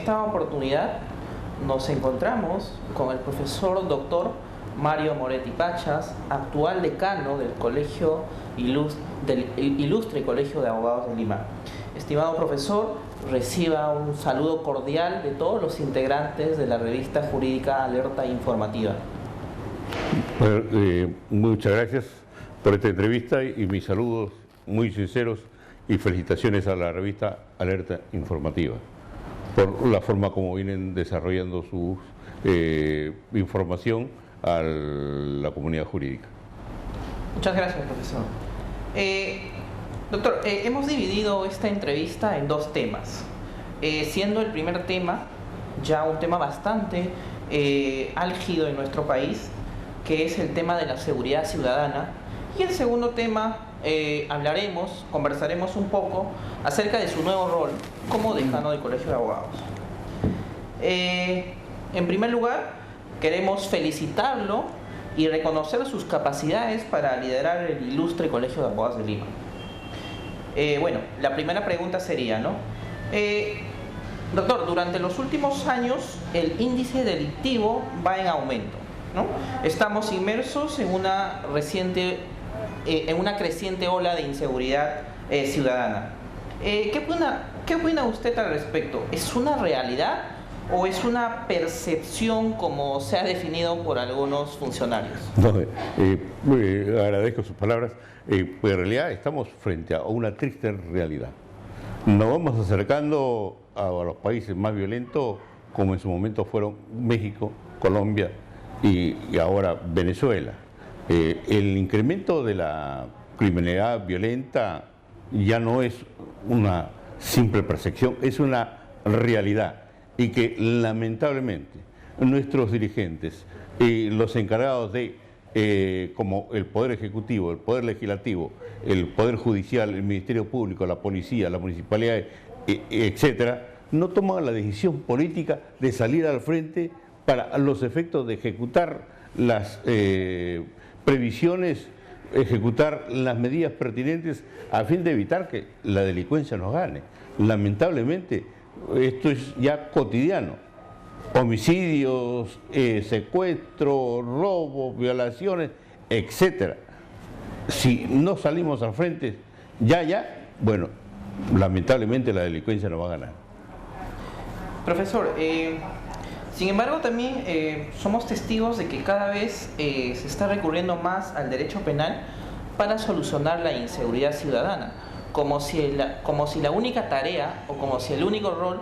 esta oportunidad nos encontramos con el profesor doctor Mario Moretti Pachas, actual decano del Ilustre Colegio de Abogados de Lima. Estimado profesor, reciba un saludo cordial de todos los integrantes de la revista jurídica Alerta Informativa. Bueno, muchas gracias por esta entrevista y mis saludos muy sinceros y felicitaciones a la revista Alerta Informativa por la forma como vienen desarrollando su información a la comunidad jurídica. Muchas gracias, profesor. Doctor, hemos dividido esta entrevista en dos temas, siendo el primer tema ya un tema bastante álgido en nuestro país, que es el tema de la seguridad ciudadana, y el segundo tema conversaremos un poco acerca de su nuevo rol como decano del Colegio de Abogados. En primer lugar, queremos felicitarlo y reconocer sus capacidades para liderar el Ilustre Colegio de Abogados de Lima. Bueno, la primera pregunta sería, ¿no? Doctor, durante los últimos años el índice delictivo va en aumento, ¿no? Estamos inmersos en una creciente ola de inseguridad ciudadana. ¿Qué opina usted al respecto? ¿Es una realidad o es una percepción como se ha definido por algunos funcionarios? No, agradezco sus palabras. Pues en realidad estamos frente a una triste realidad. Nos vamos acercando a los países más violentos, como en su momento fueron México, Colombia y ahora Venezuela. El incremento de la criminalidad violenta ya no es una simple percepción, es una realidad, y que lamentablemente nuestros dirigentes y los encargados de, como el Poder Ejecutivo, el Poder Legislativo, el Poder Judicial, el Ministerio Público, la Policía, la Municipalidad, etcétera, no toman la decisión política de salir al frente para los efectos de ejecutar las previsiones, ejecutar las medidas pertinentes a fin de evitar que la delincuencia nos gane. Lamentablemente, esto es ya cotidiano. Homicidios, secuestros, robos, violaciones, etcétera. Si no salimos al frente, bueno, lamentablemente la delincuencia nos va a ganar. Profesor, sin embargo también somos testigos de que cada vez se está recurriendo más al derecho penal para solucionar la inseguridad ciudadana, como si la única tarea o como si el único rol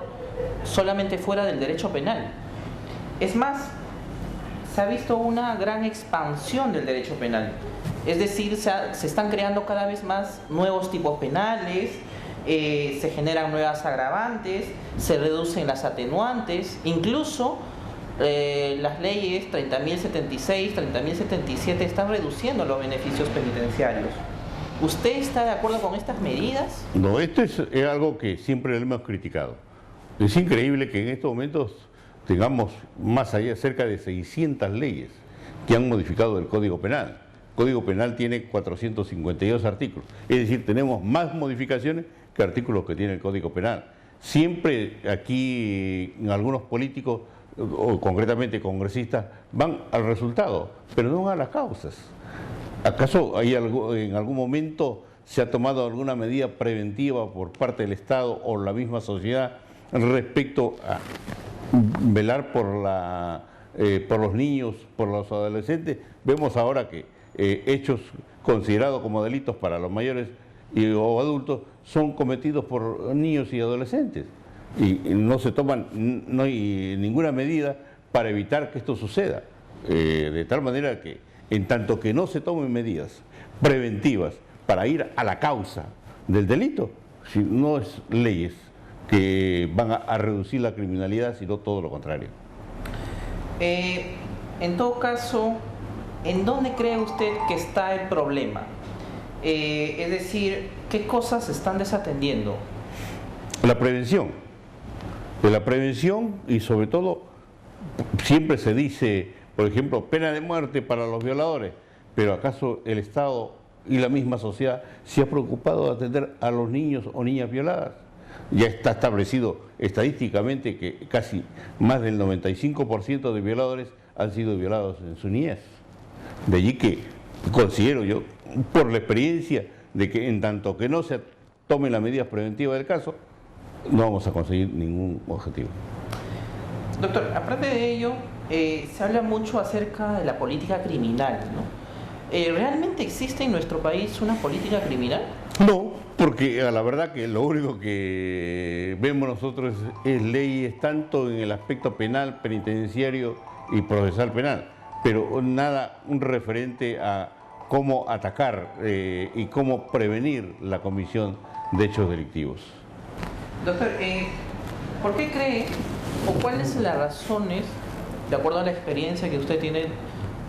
solamente fuera del derecho penal. Es más, se ha visto una gran expansión del derecho penal, es decir, se están creando cada vez más nuevos tipos penales, se generan nuevas agravantes, se reducen las atenuantes, incluso las leyes 30.076, 30.077 están reduciendo los beneficios penitenciarios. ¿Usted está de acuerdo con estas medidas? No, esto es algo que siempre hemos criticado. Es increíble que en estos momentos tengamos más allá, cerca de 600 leyes que han modificado el Código Penal. El Código Penal tiene 452 artículos, es decir, tenemos más modificaciones que artículos que tiene el Código Penal. Siempre aquí algunos políticos, o concretamente congresistas, van al resultado, pero no van a las causas. ¿Acaso en algún momento se ha tomado alguna medida preventiva por parte del Estado o la misma sociedad respecto a velar por los niños, por los adolescentes? Vemos ahora que hechos considerados como delitos para los mayores o adultos son cometidos por niños y adolescentes, y no se toman, no hay ninguna medida para evitar que esto suceda, de tal manera que en tanto que no se tomen medidas preventivas para ir a la causa del delito, si no es leyes que van a reducir la criminalidad, sino todo lo contrario. En todo caso, ¿en dónde cree usted que está el problema? Es decir, ¿qué cosas se están desatendiendo? La prevención. De la prevención, y sobre todo, siempre se dice, por ejemplo, pena de muerte para los violadores, pero ¿acaso el Estado y la misma sociedad se ha preocupado de atender a los niños o niñas violadas? Ya está establecido estadísticamente que casi más del 95% de violadores han sido violados en su niñez. De allí que considero yo, por la experiencia, de que en tanto que no se tomen las medidas preventivas del caso, no vamos a conseguir ningún objetivo. Doctor, aparte de ello, se habla mucho acerca de la política criminal, ¿no? ¿Realmente existe en nuestro país una política criminal? No, porque a la verdad que lo único que vemos nosotros es leyes tanto en el aspecto penal, penitenciario y procesal penal, pero nada un referente a cómo atacar y cómo prevenir la comisión de hechos delictivos. Doctor, ¿por qué cree o cuáles son las razones, de acuerdo a la experiencia que usted tiene,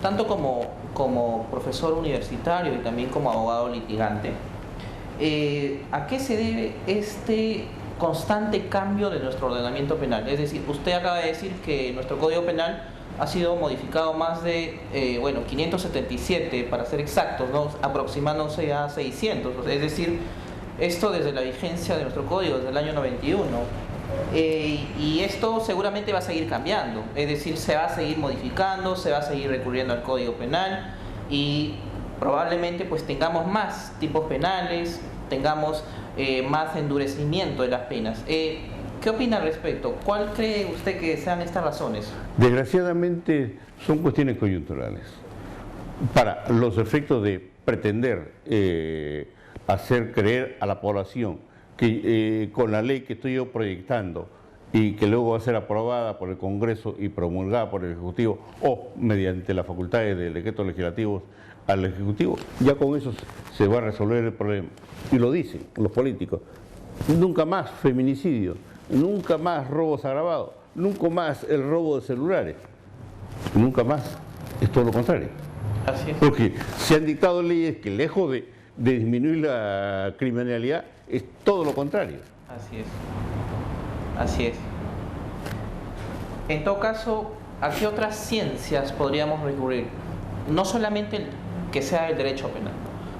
tanto como profesor universitario y también como abogado litigante, a qué se debe este constante cambio de nuestro ordenamiento penal? Es decir, usted acaba de decir que nuestro Código Penal ha sido modificado más de, 577 para ser exactos, ¿no? Aproximándose a 600, es decir, esto desde la vigencia de nuestro código, desde el año 91. Y esto seguramente va a seguir cambiando, es decir, se va a seguir modificando, se va a seguir recurriendo al Código Penal y probablemente pues tengamos más tipos penales, tengamos más endurecimiento de las penas. ¿Qué opina al respecto? ¿Cuál cree usted que sean estas razones? Desgraciadamente son cuestiones coyunturales. Para los efectos de pretender hacer creer a la población que con la ley que estoy yo proyectando y que luego va a ser aprobada por el Congreso y promulgada por el Ejecutivo o mediante las facultades de decretos legislativos al Ejecutivo, ya con eso se va a resolver el problema. Y lo dicen los políticos. Nunca más feminicidio, nunca más robos agravados, nunca más el robo de celulares, nunca más. Es todo lo contrario. Así es. Porque se han dictado leyes que lejos de disminuir la criminalidad, es todo lo contrario. Así es. Así es. En todo caso, ¿a qué otras ciencias podríamos recurrir? No solamente que sea el derecho penal.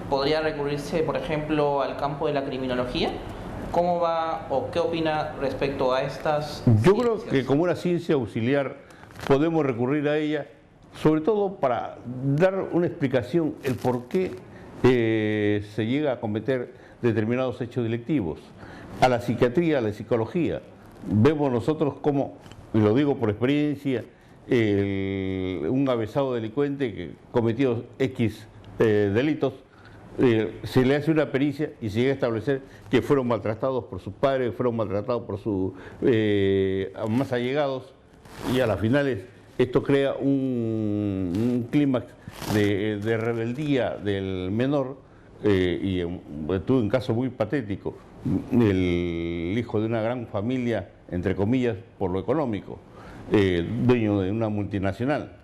¿Podría recurrirse, por ejemplo, al campo de la criminología? ¿Cómo va o qué opina respecto a estas Yo ciencias? creo que como una ciencia auxiliar podemos recurrir a ella, sobre todo para dar una explicación, el por qué se llega a cometer determinados hechos delictivos. A la psiquiatría, a la psicología. Vemos nosotros como, y lo digo por experiencia, un avesado delincuente que cometió X delitos, se le hace una pericia y se llega a establecer que fueron maltratados por sus padres, que fueron maltratados por sus más allegados, y a las finales esto crea un clímax de rebeldía del menor, y tuve un caso muy patético, el hijo de una gran familia, entre comillas, por lo económico, dueño de una multinacional.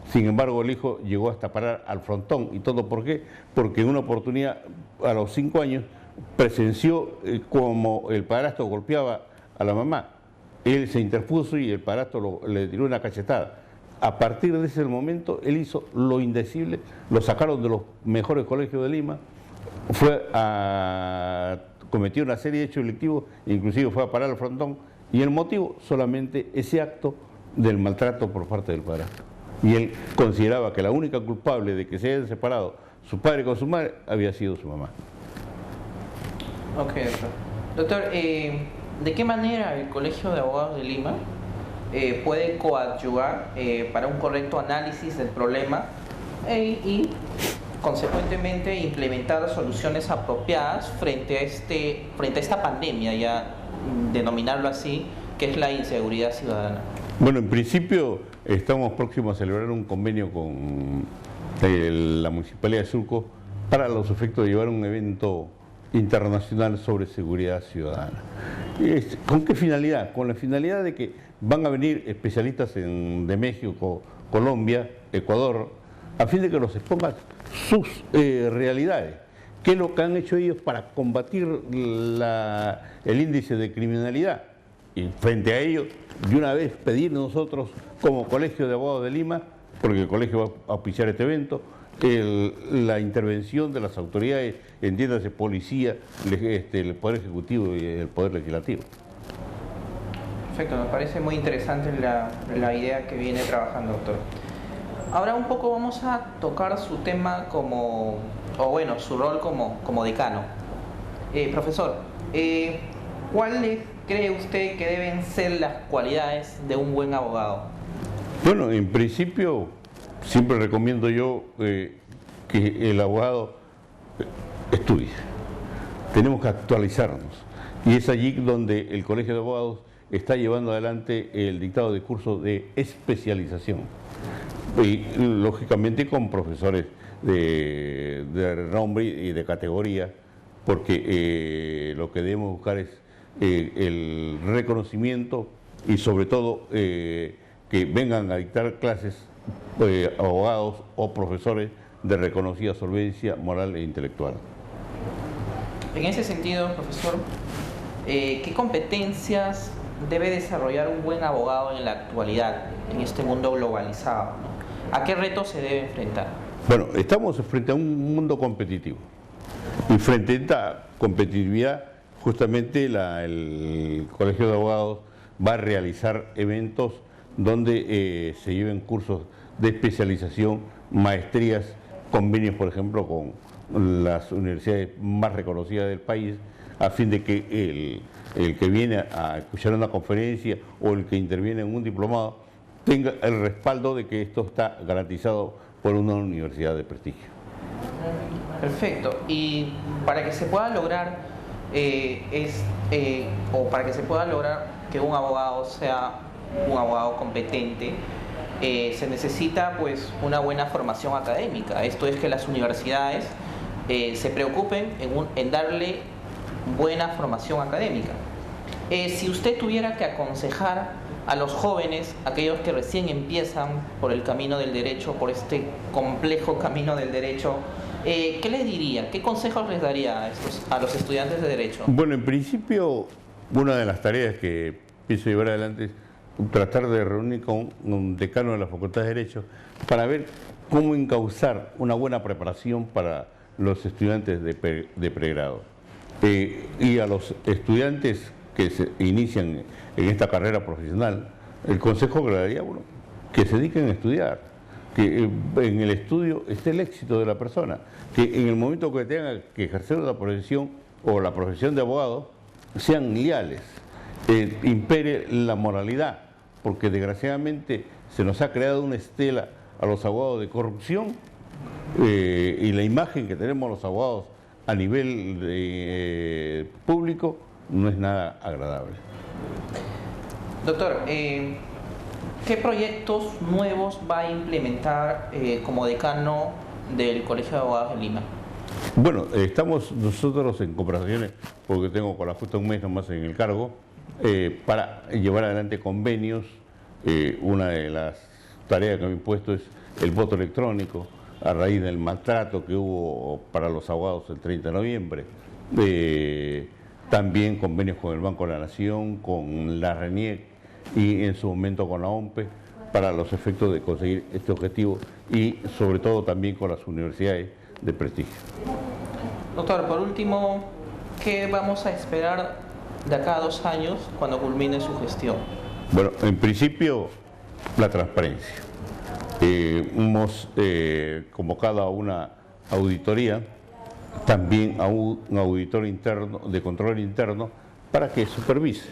Sin embargo, el hijo llegó hasta parar al frontón. ¿Y todo por qué? Porque en una oportunidad, a los 5 años, presenció como el padrastro golpeaba a la mamá. Él se interpuso y el padrastro le tiró una cachetada. A partir de ese momento, él hizo lo indecible, lo sacaron de los mejores colegios de Lima, cometió una serie de hechos delictivos, inclusive fue a parar al frontón, y el motivo solamente ese acto del maltrato por parte del padrastro. Y él consideraba que la única culpable de que se hayan separado su padre con su madre había sido su mamá. Ok, doctor. Doctor, ¿de qué manera el Colegio de Abogados de Lima puede coadyuvar para un correcto análisis del problema y consecuentemente implementar soluciones apropiadas frente a esta pandemia, ya denominarlo así, que es la inseguridad ciudadana? Bueno, en principio estamos próximos a celebrar un convenio con la Municipalidad de Surco para los efectos de llevar un evento internacional sobre seguridad ciudadana. ¿Con qué finalidad? Con la finalidad de que van a venir especialistas de México, Colombia, Ecuador, a fin de que nos expongan sus realidades. ¿Qué es lo que han hecho ellos para combatir el índice de criminalidad? Y frente a ello, de una vez pedir nosotros, como Colegio de Abogados de Lima, porque el colegio va a auspiciar este evento, la intervención de las autoridades, entiéndase policía, el Poder Ejecutivo y el Poder Legislativo. Perfecto, me parece muy interesante la idea que viene trabajando, doctor. Ahora un poco vamos a tocar su tema su rol como decano. Profesor, ¿cuáles cree usted que deben ser las cualidades de un buen abogado? Bueno, en principio, siempre recomiendo yo que el abogado estudie. Tenemos que actualizarnos. Y es allí donde el Colegio de Abogados está llevando adelante el dictado de cursos de especialización. Y lógicamente con profesores de renombre y de categoría, porque lo que debemos buscar es el reconocimiento y sobre todo que vengan a dictar clases abogados o profesores de reconocida solvencia moral e intelectual. En ese sentido, profesor, ¿qué competencias debe desarrollar un buen abogado en la actualidad, en este mundo globalizado, ¿no? ¿A qué retos se debe enfrentar? Bueno, estamos frente a un mundo competitivo y frente a esta competitividad justamente el Colegio de Abogados va a realizar eventos donde se lleven cursos de especialización, maestrías, convenios por ejemplo con las universidades más reconocidas del país, a fin de que el que viene a escuchar una conferencia o el que interviene en un diplomado tenga el respaldo de que esto está garantizado por una universidad de prestigio. Perfecto. Y para que se pueda lograr para que se pueda lograr que un abogado sea un abogado competente, se necesita pues una buena formación académica. Esto es que las universidades se preocupen en darle buena formación académica. Si usted tuviera que aconsejar a los jóvenes, aquellos que recién empiezan por el camino del derecho, por este complejo camino del derecho, ¿qué les diría? ¿Qué consejos les daría a los estudiantes de derecho? Bueno, en principio, una de las tareas que pienso llevar adelante es tratar de reunir con un decano de la Facultad de Derecho para ver cómo encauzar una buena preparación para los estudiantes de pregrado. Y a los estudiantes que se inician en esta carrera profesional, el consejo que le daría, bueno, que se dediquen a estudiar, que en el estudio esté el éxito de la persona, que en el momento que tengan que ejercer la profesión o la profesión de abogado, sean leales, impere la moralidad, porque desgraciadamente se nos ha creado una estela a los abogados de corrupción y la imagen que tenemos los abogados a nivel público no es nada agradable. Doctor, ¿qué proyectos nuevos va a implementar como decano del Colegio de Abogados de Lima? Bueno, estamos nosotros en conversaciones, porque tengo con la justa un mes nomás en el cargo, para llevar adelante convenios. Una de las tareas que me he impuesto es el voto electrónico, a raíz del maltrato que hubo para los abogados el 30 de noviembre. También convenios con el Banco de la Nación, con la RENIEC y en su momento con la OMPE para los efectos de conseguir este objetivo y sobre todo también con las universidades de prestigio. Doctor, por último, ¿qué vamos a esperar de acá a 2 años cuando culmine su gestión? Bueno, en principio la transparencia. Hemos convocado a una auditoría, también a un auditor interno, de control interno, para que supervise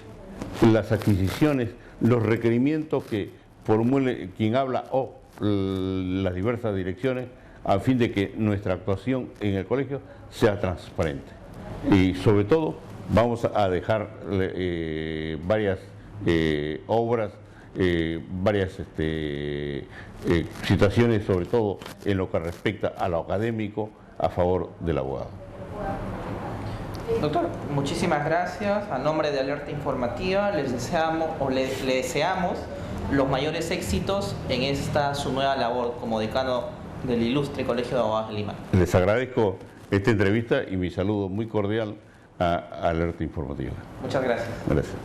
las adquisiciones, los requerimientos que formule quien habla o las diversas direcciones, a fin de que nuestra actuación en el colegio sea transparente. Y sobre todo vamos a dejar varias obras, varias situaciones, sobre todo en lo que respecta a lo académico, a favor del abogado. Doctor, muchísimas gracias. A nombre de Alerta Informativa le deseamos los mayores éxitos en esta su nueva labor como decano del ilustre Colegio de Abogados de Lima. Les agradezco esta entrevista y mi saludo muy cordial a Alerta Informativa. Muchas gracias. Gracias.